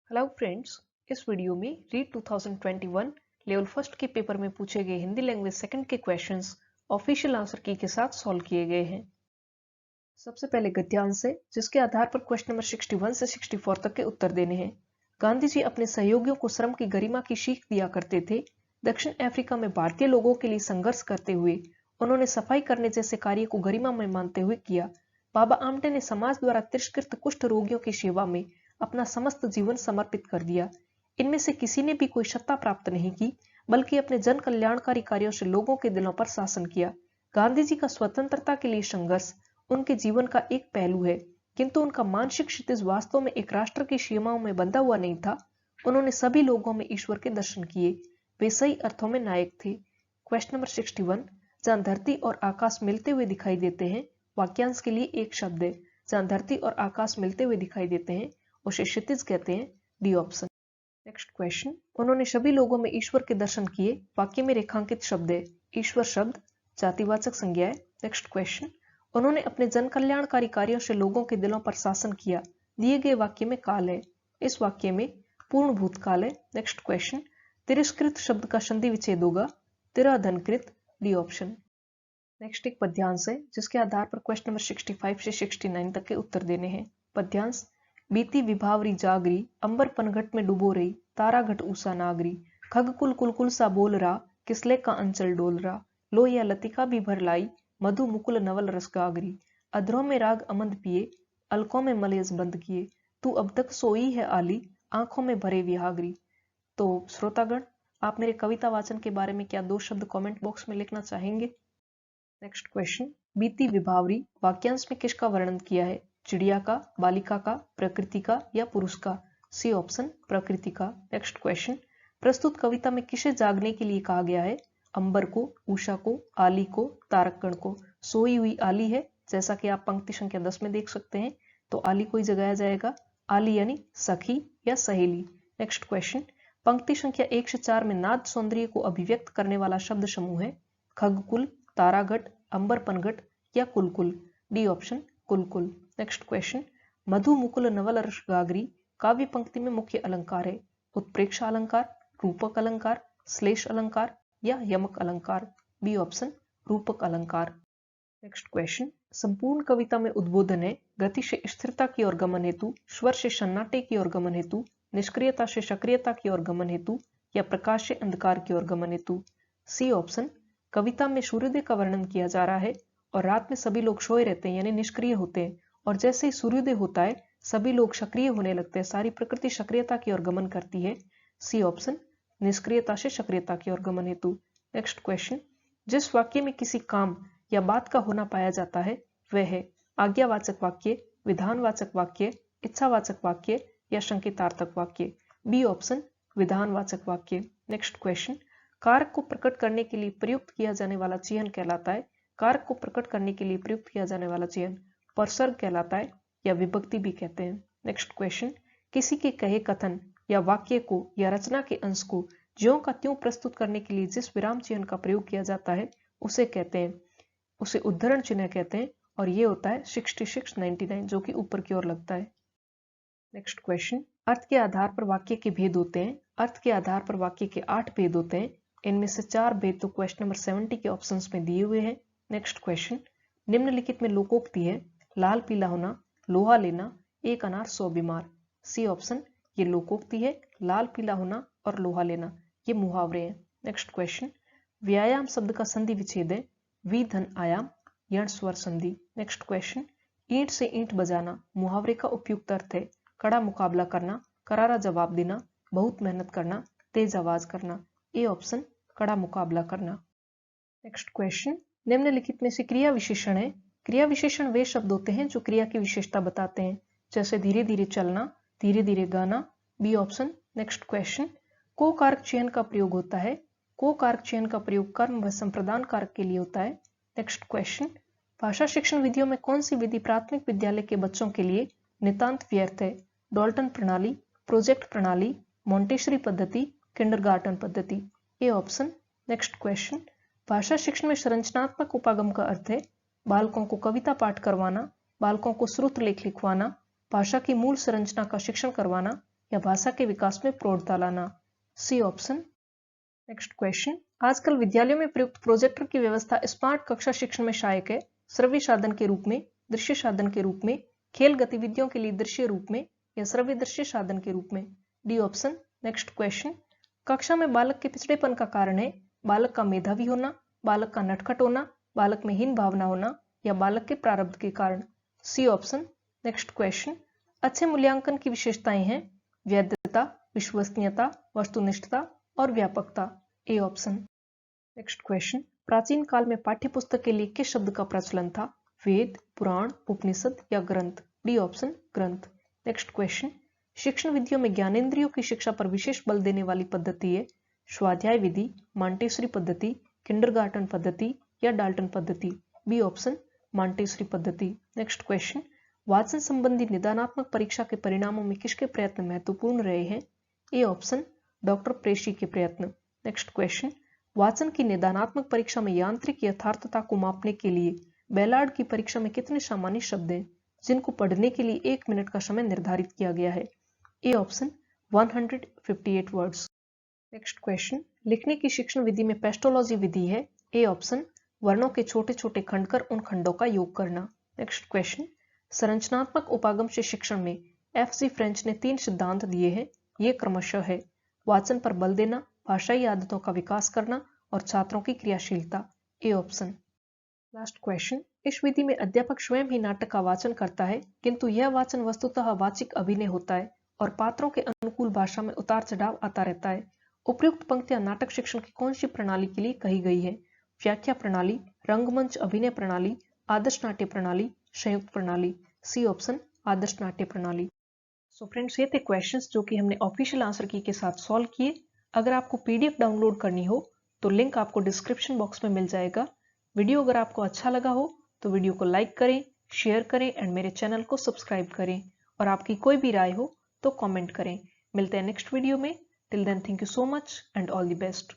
Hello friends, इस video में read 2021 level first के पेपर में पूछे गए हिंदी लैंग्वेज सेकंड के क्वेश्चंस ऑफिशियल आंसर की के साथ सॉल्व किए गए हैं। सबसे पहले गद्यांश है, जिसके आधार पर क्वेश्चन नंबर 61 से 64 तक के उत्तर देने हैं। गांधी जी अपने सहयोगियों को श्रम की गरिमा की सीख दिया करते थे। दक्षिण अफ्रीका में भारतीय लोगों के लिए संघर्ष करते हुए उन्होंने सफाई करने जैसे कार्य को गरिमामय मानते हुए किया। बाबा आमटे ने समाज द्वारा तिरस्कृत कुष्ठ रोगियों की सेवा में अपना समस्त जीवन समर्पित कर दिया। इनमें से किसी ने भी कोई सत्ता प्राप्त नहीं की, बल्कि अपने जन कल्याणकारी कार्यों से लोगों के दिलों पर शासन किया। गांधी जी का स्वतंत्रता के लिए संघर्ष उनके जीवन का एक पहलू है, किंतु उनका मानसिक क्षितिज वास्तव में एक राष्ट्र की सीमाओं में बंधा हुआ नहीं था। उन्होंने सभी लोगों में ईश्वर के दर्शन किए। वे सही अर्थों में नायक थे। क्वेश्चन नंबर 61, जहां धरती और आकाश मिलते हुए दिखाई देते हैं, वाक्यांश के लिए एक शब्द है। जहां धरती और आकाश मिलते हुए दिखाई देते हैं उसे क्षितिज कहते हैं। D option. नेक्स्ट क्वेश्चन, उन्होंने सभी लोगों में ईश्वर के दर्शन किए। वाक्य में रेखांकित शब्द है। ईश्वर शब्द जातिवाचक संज्ञा है। नेक्स्ट क्वेश्चन, उन्होंने अपने जन कल्याणकारी कार्यों से लोगों के दिलों पर शासन किया। दिए गए वाक्य में काल है। इस वाक्य में पूर्ण भूतकाल है। नेक्स्ट क्वेश्चन, तिरस्कृत शब्द का संधि विच्छेद होगा तिराधनकृत। D option. नेक्स्ट एक पद्यांश है, जिसके आधार पर क्वेश्चन नंबर 65 से 69 तक के उत्तर देने हैं। पद्यांश, बीती विभावरी जागरी, अंबर पनघट में डुबो रही, तारा घट ऊषा नागरी, खग कुल कुलकुल सा बोल रहा, किसले का अंचल डोल रहा, लो या लतिका भी भर लाई, मधु मुकुल नवल रस गागरी, अधरों में राग अमंद पिए, अलकों में मलेज बंद किए, तू अब तक सोई है आली, आंखों में भरे विहागरी। तो श्रोतागण, आप मेरे कविता वाचन के बारे में क्या दो शब्द कमेंट बॉक्स में लिखना चाहेंगे? नेक्स्ट क्वेश्चन, बीती विभावरी वाक्यांश में किसका वर्णन किया है? चिड़िया का, बालिका का, प्रकृति का या पुरुष का? सी ऑप्शन, प्रकृति का। नेक्स्ट क्वेश्चन, प्रस्तुत कविता में किसे जागने के लिए कहा गया है? अंबर को, उषा को, आली को, तारकगण को। सोई हुई आली है, जैसा कि आप पंक्ति संख्या 10 में देख सकते हैं, तो आली को ही जगाया जाएगा। आली यानी सखी या सहेली। नेक्स्ट क्वेश्चन, पंक्ति संख्या 1 से 4 में नाद सौंदर्य को अभिव्यक्त करने वाला शब्द समूह है। खगकुल, तारागढ़, अंबर पनघट या Kulkul. D option, Kulkul. Next question, मधु मुकुल नवल रस गागरी काव्य पंक्ति में मुख्य अलंकार है। उत्प्रेक्षा अलंकार, रूपक अलंकार, श्लेष अलंकार या यमक अलंकार। बी ऑप्शन, रूपक अलंकार। नेक्स्ट क्वेश्चन, संपूर्ण कविता में उद्बोधन है। गति से स्थिरता की ओर गमन हेतु, स्वर से सन्नाटे की ओर गमन हेतु, निष्क्रियता से सक्रियता की ओर गमन हेतु या प्रकाश से अंधकार की ओर गमन हेतु। सी ऑप्शन, कविता में सूर्योदय का वर्णन किया जा रहा है और रात में सभी लोग सोए रहते हैं यानी निष्क्रिय होते हैं, और जैसे ही सूर्योदय होता है सभी लोग सक्रिय होने लगते हैं। सारी प्रकृति सक्रियता की ओर गमन करती है। सी ऑप्शन, निष्क्रियता से सक्रियता की ओर गमन हेतु। नेक्स्ट क्वेश्चन, जिस वाक्य में किसी काम या बात का होना पाया जाता है वह है आज्ञावाचक वाक्य, विधानवाचक वाक्य, इच्छावाचक वाक्य या संकेतार्थक वाक्य। बी ऑप्शन, विधानवाचक वाक्य। नेक्स्ट क्वेश्चन, कारक को प्रकट करने के लिए प्रयुक्त किया जाने वाला चिह्न कहलाता है। कारक को प्रकट करने के लिए प्रयुक्त किया जाने वाला चिह्न परसर्ग कहलाता है या विभक्ति भी कहते हैं। नेक्स्ट क्वेश्चन, किसी के कहे कथन या वाक्य को या रचना के अंश को ज्यों का त्यों प्रस्तुत करने के लिए जिस विराम चिह्न का प्रयोग किया जाता है उसे कहते हैं, उसे उद्धरण चिन्ह कहते हैं, और ये होता है 6699 जो कि ऊपर की ओर लगता है। नेक्स्ट क्वेश्चन, अर्थ के आधार पर वाक्य के भेद होते हैं। अर्थ के आधार पर वाक्य के 8 भेद होते हैं। इनमें से 4 भेद तो क्वेश्चन नंबर 70 के ऑप्शंस में दिए हुए हैं। नेक्स्ट क्वेश्चन, निम्नलिखित में लोकोक्ति है। लाल पीला होना, लोहा लेना, एक अनार 100 बीमार। सी ऑप्शन, ये लोकोक्ति है। लाल पीला होना और लोहा लेना ये मुहावरे हैं। नेक्स्ट क्वेश्चन, व्यायाम शब्द का संधि विच्छेद है। वी धन आयाम, यण स्वर संधि। नेक्स्ट क्वेश्चन, ईंट से ईंट बजाना मुहावरे का उपयुक्त अर्थ है। कड़ा मुकाबला करना, करारा जवाब देना, बहुत मेहनत करना, तेज आवाज करना। ए ऑप्शन, कड़ा मुकाबला करना। नेक्स्ट क्वेश्चन, निम्नलिखित में से क्रिया विशेषण है। क्रिया विशेषण वे शब्द होते हैं जो क्रिया की विशेषता बताते हैं, जैसे धीरे धीरे चलना, धीरे धीरे गाना। B option. नेक्स्ट क्वेश्चन, को कारक चिह्न का प्रयोग होता है। को कारक चिह्न का प्रयोग कर्म व संप्रदान कारक के लिए होता है। नेक्स्ट क्वेश्चन, भाषा शिक्षण विधियों में कौन सी विधि प्राथमिक विद्यालय के बच्चों के लिए नितांत व्यर्थ है? डॉल्टन प्रणाली, प्रोजेक्ट प्रणाली, मोंटेसरी पद्धति, किंडरगार्टन पद्धति। A option. नेक्स्ट क्वेश्चन, भाषा शिक्षण में संरचनात्मक उपागम का अर्थ है बालकों को कविता पाठ करवाना, बालकों को श्रुत लेख लिखवाना, भाषा की मूल संरचना का शिक्षण करवाना, या भाषा के विकास में प्रौढ़ता लाना? C option. नेक्स्ट क्वेश्चन, आजकल विद्यालयों में प्रयुक्त प्रोजेक्टर की व्यवस्था स्मार्ट कक्षा शिक्षण में सहायक है, श्रव्य साधन के रूप में, दृश्य साधन के रूप में, खेल गतिविधियों के लिए दृश्य रूप में या श्रव्य दृश्य साधन के रूप में? D option. नेक्स्ट क्वेश्चन, कक्षा में बालक के पिछड़ेपन का कारण है बालक का मेधावी होना, बालक का नटखट होना, बालक में हीन भावना होना या बालक के प्रारब्ध के कारण? C option. नेक्स्ट क्वेश्चन, अच्छे मूल्यांकन की विशेषताएं हैं वैधता, विश्वसनीयता, वस्तुनिष्ठता और व्यापकता? A option. नेक्स्ट क्वेश्चन, प्राचीन काल में पाठ्य पुस्तक के लिए किस शब्द का प्रचलन था? वेद, पुराण, उपनिषद या ग्रंथ? डी ऑप्शन, ग्रंथ। नेक्स्ट क्वेश्चन, शिक्षण विधियों में ज्ञानेंद्रियों की शिक्षा पर विशेष बल देने वाली पद्धति है स्वाध्याय विधि, मॉन्टेसरी पद्धति, किंडरगार्टन पद्धति या डाल्टन पद्धति? बी ऑप्शन, मॉन्टेसरी पद्धति। नेक्स्ट क्वेश्चन, वाचन संबंधी निदानात्मक परीक्षा के परिणामों में किसके प्रयत्न महत्वपूर्ण रहे हैं? ए ऑप्शन, डॉक्टर प्रेषी के प्रयत्न। नेक्स्ट क्वेश्चन, वाचन की निदानात्मक परीक्षा में यांत्रिक यथार्थता को मापने के लिए बेलार्ड की परीक्षा में कितने सामान्य शब्द हैं जिनको पढ़ने के लिए 1 मिनट का समय निर्धारित किया गया है? A option, 158 words. Next question, लिखने की शिक्षण विधि में पेस्टोलॉजी विधि है? ए ऑप्शन, वर्णों के छोटे छोटे खंड कर उन खंडों का योग करना। नेक्स्ट क्वेश्चन, संरचनात्मक उपागम से शिक्षण में एफ.सी. फ्रेंच ने 3 सिद्धांत दिए हैं, ये क्रमशः है वाचन पर बल देना, भाषाई आदतों का विकास करना और छात्रों की क्रियाशीलता। A option. लास्ट क्वेश्चन, इस विधि में अध्यापक स्वयं ही नाटक का वाचन करता है, किंतु यह वाचन वस्तुतः वाचिक अभिनय होता है और पात्रों के अनुकूल भाषा में उतार चढ़ाव आता रहता है। उपयुक्त पंक्तियां नाटक शिक्षण की कौन सी प्रणाली के लिए कही गई है? व्याख्या प्रणाली, रंगमंच अभिनय प्रणाली, आदर्श नाट्य प्रणाली, संयुक्त प्रणाली? सी ऑप्शन, आदर्श नाट्य प्रणाली। सो फ्रेंड्स, ये थे क्वेश्चंस जो कि हमने ऑफिशियल आंसर की के साथ सॉल्व किए। अगर आपको पीडीएफ डाउनलोड करनी हो तो लिंक आपको डिस्क्रिप्शन बॉक्स में मिल जाएगा। वीडियो अगर आपको अच्छा लगा हो तो वीडियो को लाइक करें, शेयर करें एंड मेरे चैनल को सब्सक्राइब करें। और आपकी कोई भी राय हो तो कमेंट करें। मिलते हैं नेक्स्ट वीडियो में। Till then, thank you so much and all the best.